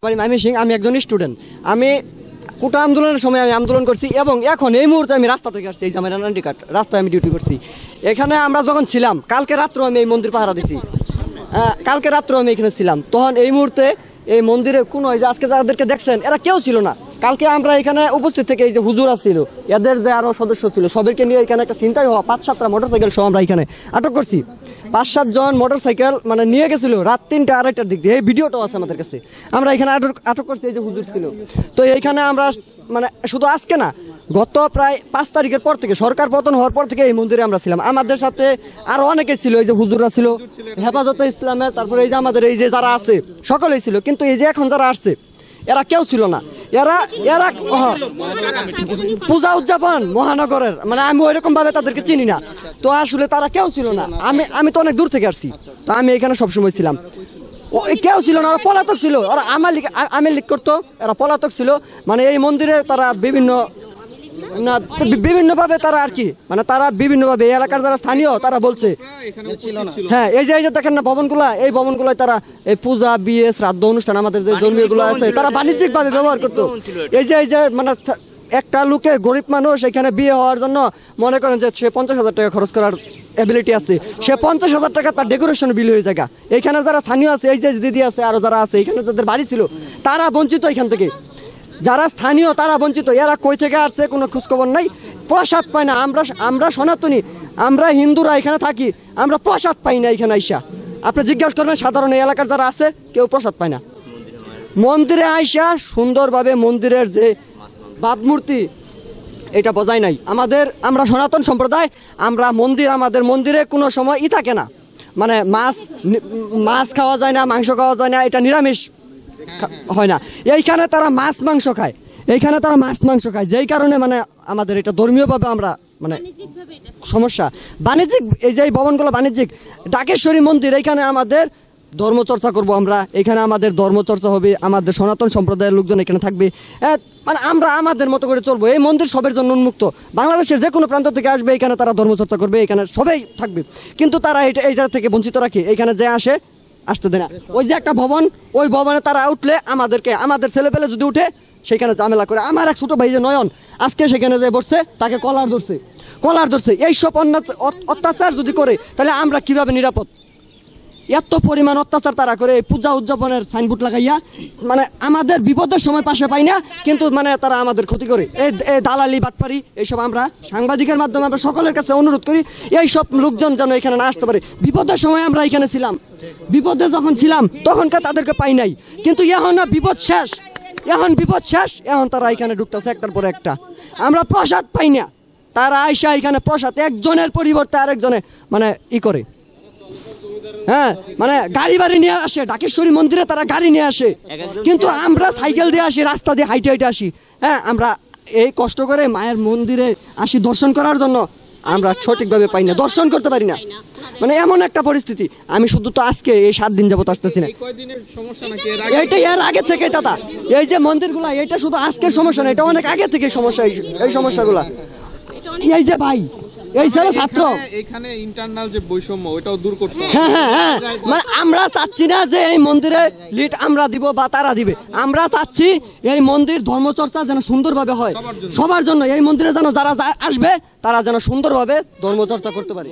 আমি সিং, আমি একজন স্টুডেন্ট। আমি কোটা আন্দোলনের সময় আমি আন্দোলন করছি এবং এখন এই মুহূর্তে আমি রাস্তা থেকে আসছি। এই যে আমার এনআইডি কার্ড, রাস্তায় আমি ডিউটি করছি। এখানে আমরা যখন ছিলাম, কালকে রাত্রেও আমি এই মন্দির পাহারা দিছি। কালকে রাত্রেও আমি এখানে ছিলাম। তখন এই মুহূর্তে এই মন্দিরে কোনো, এই যে আজকে যাদেরকে দেখছেন এরা কেউ ছিল না। কালকে আমরা এখানে উপস্থিত থেকে এই যে হুজুরা ছিল, এদের যে আরো সদস্য ছিল, সবাইকে নিয়ে এখানে একটা চিন্তাই হওয়া 5-7টা মোটরসাইকেল সহ আমরা এখানে আটক করছি। 5-7 জন মোটরসাইকেল মানে নিয়ে গেছিল রাত 3টা-2:30টার দিক দিয়ে। এই ভিডিওটাও আছে আমাদের কাছে। আমরা এখানে আটক করছি, এই যে হুজুর ছিল। তো এইখানে আমরা মানে শুধু আজকে না, গত প্রায় 5 তারিখের পর থেকে, সরকার পতন হওয়ার পর থেকে এই মন্দিরে আমরা ছিলাম। আমাদের সাথে আরো অনেকে ছিল, এই যে হুজুররা ছিল, হেফাজতে ইসলামের, তারপরে এই যে আমাদের এই যে যারা আছে সকলেই ছিল। কিন্তু এই যে এখন যারা আসছে এরা কেউ ছিল না। এরা পূজা উদযাপন মহানগরের, মানে আমি ওইরকম ভাবে তাদেরকে চিনি না। তো আসলে তারা কেউ ছিল না। আমি তো অনেক দূর থেকে আসছি, তো আমি এখানে সবসময় ছিলাম। কেউ ছিল না, ওরা পলাতক ছিল। ওরা আমার লিক করতো, এরা পলাতক ছিল। মানে এই মন্দিরে তারা বিভিন্নভাবে তারা আর কি, মানে তারা বিভিন্নভাবে এই এলাকার যারা স্থানীয় তারা বলছে। হ্যাঁ, এই যে দেখেন না ভবনগুলা, এই ভবনগুলোয় তারা এই পূজা, বিয়ে, শ্রাদ্ধ অনুষ্ঠান, আমাদের যে ধর্মীয় গুলো আছে তারা বাণিজ্যিক ভাবে ব্যবহার করতো। এই যে মানে একটা লোকে, গরিব মানুষ এখানে বিয়ে হওয়ার জন্য মনে করেন যে সে 50,000 টাকা খরচ করার এবিলিটি আছে, সে 50,000 টাকা তার ডেকোরেশন বিল হয়ে যায়। এখানে যারা স্থানীয় আছে, এই যে দিদি আছে, আরো যারা আছে এখানে যাদের বাড়ি ছিল, তারা বঞ্চিত এখান থেকে। যারা স্থানীয় তারা বঞ্চিত। এরা কই থেকে আসছে কোনো খোঁজখবর নাই, প্রসাদ পায় না। আমরা সনাতনী, আমরা হিন্দুরা এখানে থাকি, আমরা প্রসাদ পাই না এখানে আইসা। আপনি জিজ্ঞাসা করবেন সাধারণ এই এলাকার যারা আছে, কেউ প্রসাদ পায় না। মন্দিরে আইসা সুন্দরভাবে মন্দিরের যে ভাবমূর্তি এটা বোঝায় নাই। আমরা সনাতন সম্প্রদায়, আমাদের মন্দিরে কোনো সময় থাকে না, মানে মাছ খাওয়া যায় না, মাংস খাওয়া যায় না, এটা নিরামিষ হয় না। এইখানে তারা মাছ মাংস খায়, যেই কারণে মানে আমাদের এটা ধর্মীয়ভাবে আমরা মানে সমস্যা। বাণিজ্যিক, এই যে ভবনগুলো বাণিজ্যিক। ডাকেশ্বরী মন্দির, এইখানে আমাদের ধর্মচর্চা করব আমরা, এখানে আমাদের ধর্মচর্চা হবে, আমাদের সনাতন সম্প্রদায়ের লোকজন এখানে থাকবে। মানে আমরা আমাদের মতো করে চলবো। এই মন্দির সবের জন্য উন্মুক্ত, বাংলাদেশের যে কোনো প্রান্ত থেকে আসবে এখানে তারা ধর্মচর্চা করবে, এখানে সবাই থাকবে। কিন্তু তারা এইটা থেকে বঞ্চিত রাখে, এখানে যে আসতে দেয় না। ওই যে একটা ভবন, ওই ভবনে তারা উঠলে আমাদের ছেলেপেলে যদি উঠে সেখানে ঝামেলা করে। আমার এক ছোট ভাই যে নয়ন, আজকে সেখানে যে বসছে, তাকে কলার ধরছে। এইসব অত্যাচার যদি করে তাহলে আমরা কিভাবে নিরাপদ? এত পরিমাণ অত্যাচার তারা করে, এই পূজা উদযাপনের সাইনবোর্ড লাগাইয়া, মানে আমাদের বিপদের সময় পাশে পাই না, কিন্তু মানে তারা আমাদের ক্ষতি করে। এই দালালি, বাটপারি, এইসব আমরা সাংবাদিকের মাধ্যমে আমরা সকলের কাছে অনুরোধ করি, এইসব লোকজন যেন এখানে না আসতে পারে। বিপদের সময় আমরা এখানে ছিলাম, বিপদে যখন ছিলাম তখনকার তাদেরকে পাই নাই, কিন্তু এখন না, বিপদ শেষ, এখন তারা এখানে ঢুকতেছে একটার পর একটা। আমরা প্রসাদ পাই না, তারা আইসা এখানে প্রসাদ একজনের পরিবর্তে আরেকজনে মানে করে। হ্যাঁ, মানে গাড়ি বাড়ি নিয়ে আসে, ডাকেশ্বরী মন্দিরে তারা গাড়ি নিয়ে আসে, কিন্তু আমরা সাইকেল দিয়ে আসি, রাস্তা দিয়ে হাইটে আসি। হ্যাঁ, আমরা এই কষ্ট করে মায়ের মন্দিরে আসি দর্শন করার জন্য, আমরা সঠিকভাবে পাই না, দর্শন করতে পারি না। মানে এমন একটা পরিস্থিতি। আমি শুধু তো আজকে এই 7 দিন যাবত আসতেছি না, এইটা এর আগে থেকে দাদা, এই যে মন্দিরগুলা, এটা শুধু আজকের সমস্যা না, এটা অনেক আগে থেকে সমস্যা। এই সমস্যাগুলা, এই যে ভাই, এই ছেলে ছাত্র, এখানে ইন্টারনাল যে বৈষম্য ওটাও দূর করতে হবে। হ্যাঁ, মানে আমরা চাচ্ছি না যে এই মন্দিরে লিড আমরা দিব বা তারা দিবে। আমরা চাচ্ছি এই মন্দির ধর্মচর্চা যেন সুন্দরভাবে হয় সবার জন্য। এই মন্দিরে যেন যারা আসবে তারা যেন সুন্দরভাবে ধর্মচর্চা করতে পারে।